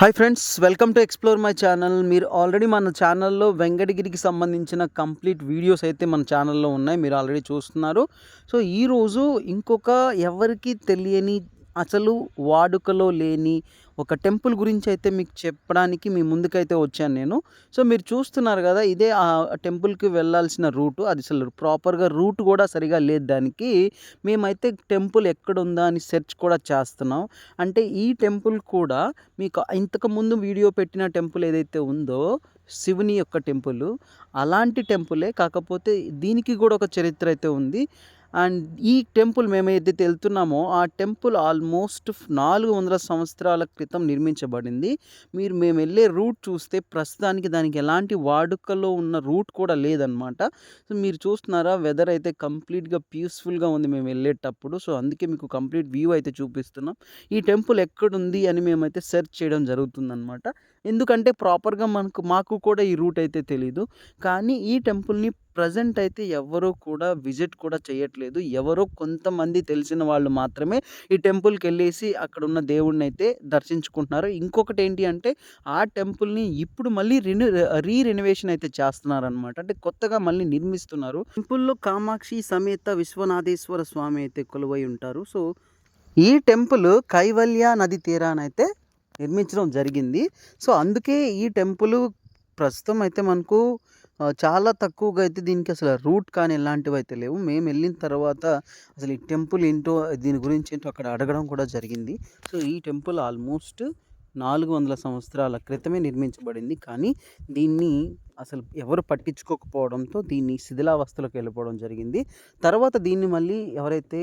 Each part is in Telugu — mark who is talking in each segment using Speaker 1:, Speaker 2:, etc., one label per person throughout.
Speaker 1: Hi friends, welcome to explore my channel. మీరు ఆల్రెడీ మన ఛానల్‌లో వెంకటగిరికి సంబంధించిన కంప్లీట్ వీడియోస్ అయితే మన ఛానల్‌లో ఉన్నాయి. మీరు ఆల్రెడీ చూస్తున్నారు. సో, ఈరోజు ఇంకొక ఎవరికీ తెలియని, అసలు వాడుకలో లేని ఒక టెంపుల్ గురించి అయితే మీకు చెప్పడానికి మీ ముందుకైతే వచ్చాను నేను. సో, మీరు చూస్తున్నారు గదా! ఇదే ఆ టెంపుల్‌కి వెళ్ళాల్సిన రూటు. అది అసలు ప్రాపర్‌గా రూట్ గూడా సరిగ్గా లేదు దానికి. మేమైతే టెంపుల్ ఎక్కడుందా అని సెర్చ్ కూడా చేస్తున్నాం. అంటే ఈ టెంపుల్ కూడా మీకు ఇంతకుముందు వీడియో పెట్టిన టెంపుల్ ఏదైతే ఉందో, శివుని యొక్క టెంపులు, అలాంటి టెంపులే. కాకపోతే దీనికి గూడా ఒక చరిత్ర అయితే ఉంది. అండ్ ఈ టెంపుల్ మేమైతే ఎళ్తున్నామో, ఆ టెంపుల్ ఆల్మోస్ట్ 400 సంవత్సరాల క్రితం నిర్మించబడింది. మేమెళ్ళే రూట్ చూస్తే ప్రస్తుతానికి దానికి ఎలాంటి వాడుకలో ఉన్న రూట్ కూడా లేదనమాట. సో, మీరు చూస్తున్నారా, వెదర్ అయితే కంప్లీట్‌గా పీస్‌ఫుల్‌గా ఉంది మేమెళ్ళేటప్పుడు. సో, అందుకే మీకు కంప్లీట్ వ్యూ అయితే చూపిస్తున్నాం. ఈ టెంపుల్ ఎక్కడుంది అని మేమైతే సెర్చ్ చేయడం జరుగుతుందనమాట. ఎందుకంటే ప్రాపర్‌గా మాకు కూడా ఈ రూట్ అయితే తెలీదు. కానీ ఈ టెంపుల్‌ని ప్రెజెంట్ అయితే ఎవ్వరు కూడా విజిట్ కూడా చేయట్లేదు. ఎవరో కొంతమంది తెలిసిన వాళ్ళు మాత్రమే ఈ టెంపుల్‌కెళ్ళేసి అక్కడున్న దేవుడినైతే దర్శించుకుంటున్నారు. ఇంకొకటేంటి అంటే, ఆ టెంపుల్‌ని ఇప్పుడు మళ్ళీ రెనోవేషన్ అయితే చేస్తున్నారనమాట. అంటే కొత్తగా మళ్ళీ నిర్మిస్తున్నారు. టెంపుల్‌లో కామాక్షి సమేత విశ్వనాథేశ్వర స్వామి అయితే కొలువై ఉంటారు. సో, ఈ టెంపుల్ కైవల్య నది తీరానైతే నిర్మించడం జరిగింది. సో, అందుకే ఈ టెంపులు ప్రస్తుతం అయితే మనకు చాలా తక్కువగా అయితే దీనికి అసలు రూట్ కానీ ఇలాంటివైతే లేవు. మేమెళ్ళిన తర్వాత అసలు ఈ టెంపుల్ ఏంటో, దీని గురించి ఏంటో అక్కడ అడగడం కూడా జరిగింది. సో, ఈ టెంపుల్ ఆల్మోస్ట్ 400 సంవత్సరాల క్రితమే నిర్మించబడింది. కానీ దీన్ని అసలు ఎవరు పట్టించుకోకపోవడంతో దీన్ని శిథిలావస్థలోకి వెళ్ళిపోవడం జరిగింది. తర్వాత దీన్ని మళ్ళీ ఎవరైతే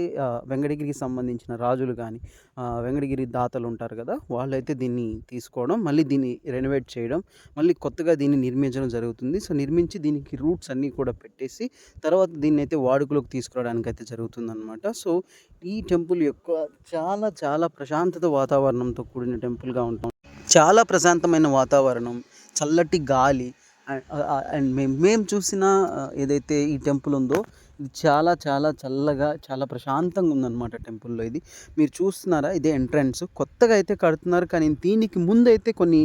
Speaker 1: వెంకటగిరికి సంబంధించిన రాజులు గానీ, వెంకటగిరి దాతలు ఉంటారు కదా! వాళ్ళైతే దీన్ని తీసుకోవడం, మళ్ళీ దీన్ని రెనోవేట్ చేయడం, మళ్ళీ కొత్తగా దీన్ని నిర్మించడం జరుగుతుంది. సో, నిర్మించి దీనికి రూట్స్ అన్నీ కూడా పెట్టేసి తర్వాత దీన్నైతే వాడుకలోకి తీసుకురావడానికైతే జరుగుతుందనమాట. సో, ఈ టెంపుల్ యొక్క చాలా చాలా ప్రశాంతత వాతావరణంతో కూడిన టెంపుల్‌గా ఉంటాం. చాలా ప్రశాంతమైన వాతావరణం, చల్లటి గాలి. అండ్ మేము చూసిన ఏదైతే ఈ టెంపుల్ ఉందో, ఇది చాలా చాలా చల్లగా, చాలా ప్రశాంతంగా ఉందన్నమాట టెంపుల్‌లో ఇది. మీరు చూస్తున్నారా, ఇదే ఎంట్రన్స్. కొత్తగా అయితే కడుతున్నారు. కానీ దీనికి ముందైతే కొన్ని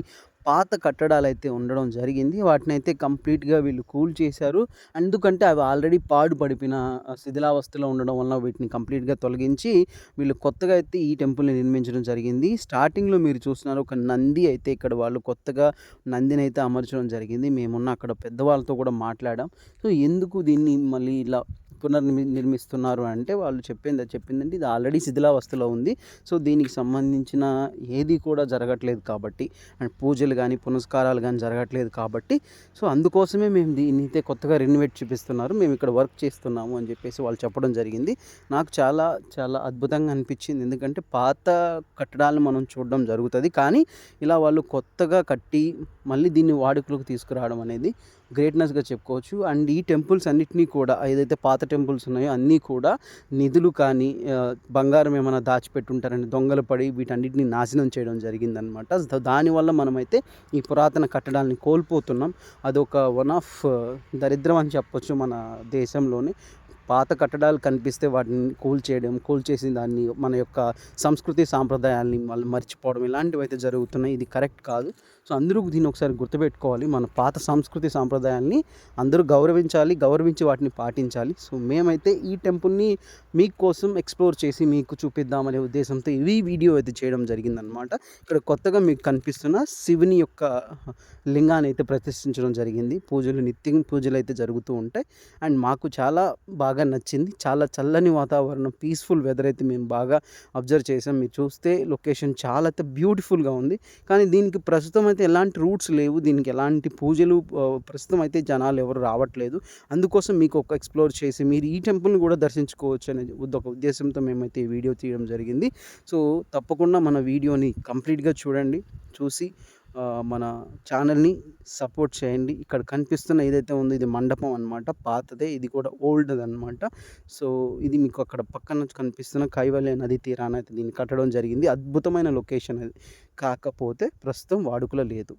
Speaker 1: పాత కట్టడాలైతే ఉండడం జరిగింది. వాటినైతే కంప్లీట్‌గా వీళ్ళు కూల్చేశారు. ఎందుకంటే అవి ఆల్రెడీ పాడుపడిపోయిన శిథిలావస్థలో ఉండడం వలన వీటిని కంప్లీట్‌గా తొలగించి వీళ్ళు కొత్తగా అయితే ఈ టెంపుల్‌ని నిర్మించడం జరిగింది. స్టార్టింగ్‌లో మీరు చూస్తున్నారు, ఒక నంది అయితే ఇక్కడ వాళ్ళు కొత్తగా నందినైతే అమర్చడం జరిగింది. మేమున్న అక్కడ పెద్దవాళ్ళతో కూడా మాట్లాడాం. సో, ఎందుకు దీన్ని మళ్ళీ ఇలా నిర్మిస్తున్నారు అంటే, వాళ్ళు చెప్పిందంటే ఇది ఆల్రెడీ శిథిలావస్థలో ఉంది. సో, దీనికి సంబంధించిన ఏది కూడా జరగట్లేదు కాబట్టి, అండ్ పూజలు గానీ, పునస్కారాలు గానీ జరగట్లేదు కాబట్టి, సో, అందుకోసమే మేము దీన్నైతే కొత్తగా రెనోవేట్ చేపిస్తున్నారు. మేము ఇక్కడ వర్క్ చేస్తున్నాము అని చెప్పేసి వాళ్ళు చెప్పడం జరిగింది. నాకు చాలా చాలా అద్భుతంగా అనిపించింది. ఎందుకంటే పాత కట్టడాలను మనం చూడడం జరుగుతది. కానీ ఇలా వాళ్ళు కొత్తగా కట్టి మళ్ళీ దీన్ని వాడుకలోకి తీసుకురావడం అనేది గ్రేట్‌నెస్‌గా చెప్పుకోవచ్చు. అండ్ ఈ టెంపుల్స్ అన్నిటిని కూడా, ఏదైతే పాత టెంపుల్స్ ఉన్నాయో అన్నీ కూడా నిధులు కానీ, బంగారం ఏమైనా దాచిపెట్టుంటారని దొంగలు పడి వీటన్నిటిని నాశనం చేయడం జరిగిందనమాట. దానివల్ల మనమైతే ఈ పురాతన కట్టడాల్ని కోల్పోతున్నాం. అదొక వన్ ఆఫ్ దరిద్రం అని చెప్పొచ్చు మన దేశంలోనే. పాత కట్టడాలు కనిపిస్తే వాటిని కూల్చేసి దాన్ని, మన యొక్క సంస్కృతి సాంప్రదాయాల్ని మర్చిపోవడం, ఇలాంటివైతే జరుగుతున్నాయి. ఇది కరెక్ట్ కాదు. సో, అందరూ దీన్ని ఒకసారి గుర్తుపెట్టుకోవాలి. మన పాత సంస్కృతి సాంప్రదాయాల్ని అందరూ గౌరవించి వాటిని పాటించాలి. సో, మేమైతే ఈ టెంపుల్‌ని మీకోసం ఎక్స్‌ప్లోర్ చేసి మీకు చూపిద్దామనే ఉద్దేశంతో ఈ వీడియో అయితే చేయడం జరిగిందనమాట. ఇక్కడ కొత్తగా మీకు కనిపిస్తున్న శివుని యొక్క లింగాన్ని అయితే ప్రతిష్ఠించడం జరిగింది. నిత్యం పూజలైతే జరుగుతూ ఉంటాయి. అండ్ మాకు చాలా బాగా నచ్చింది. చాలా చల్లని వాతావరణం, పీస్‌ఫుల్ వెదర్ అయితే మేము బాగా అబ్జర్వ్ చేసాం. మీరు చూస్తే లొకేషన్ చాలా అయితే బ్యూటిఫుల్‌గా ఉంది. కానీ దీనికి ప్రస్తుతం అయితే ఎలాంటి రూట్స్ లేవు. దీనికి ఎలాంటి పూజలు ప్రస్తుతం అయితే జనాలు ఎవరు రావట్లేదు. అందుకోసం మీకు ఒక ఎక్స్‌ప్లోర్ చేసి మీరు ఈ టెంపుల్‌ని కూడా దర్శించుకోవచ్చు అనే ఒక ఉద్దేశంతో మేమైతే ఈ వీడియో తీయడం జరిగింది. సో, తప్పకుండా మన వీడియోని కంప్లీట్‌గా చూడండి. చూసి మన ఛానల్‌ని సపోర్ట్ చేయండి. ఇక్కడ కనిపిస్తున్న ఏదైతే ఉందో, ఇది మండపం అనమాట. పాతదే, ఇది కూడా ఓల్డ్‌దనమాట. సో, ఇది మీకు అక్కడ పక్కన కనిపిస్తున్న కైవల్య నది తీరాన అయితే దీన్ని కట్టడం జరిగింది. అద్భుతమైన లొకేషన్ అది. కాకపోతే ప్రస్తుతం వాడుకలో లేదు.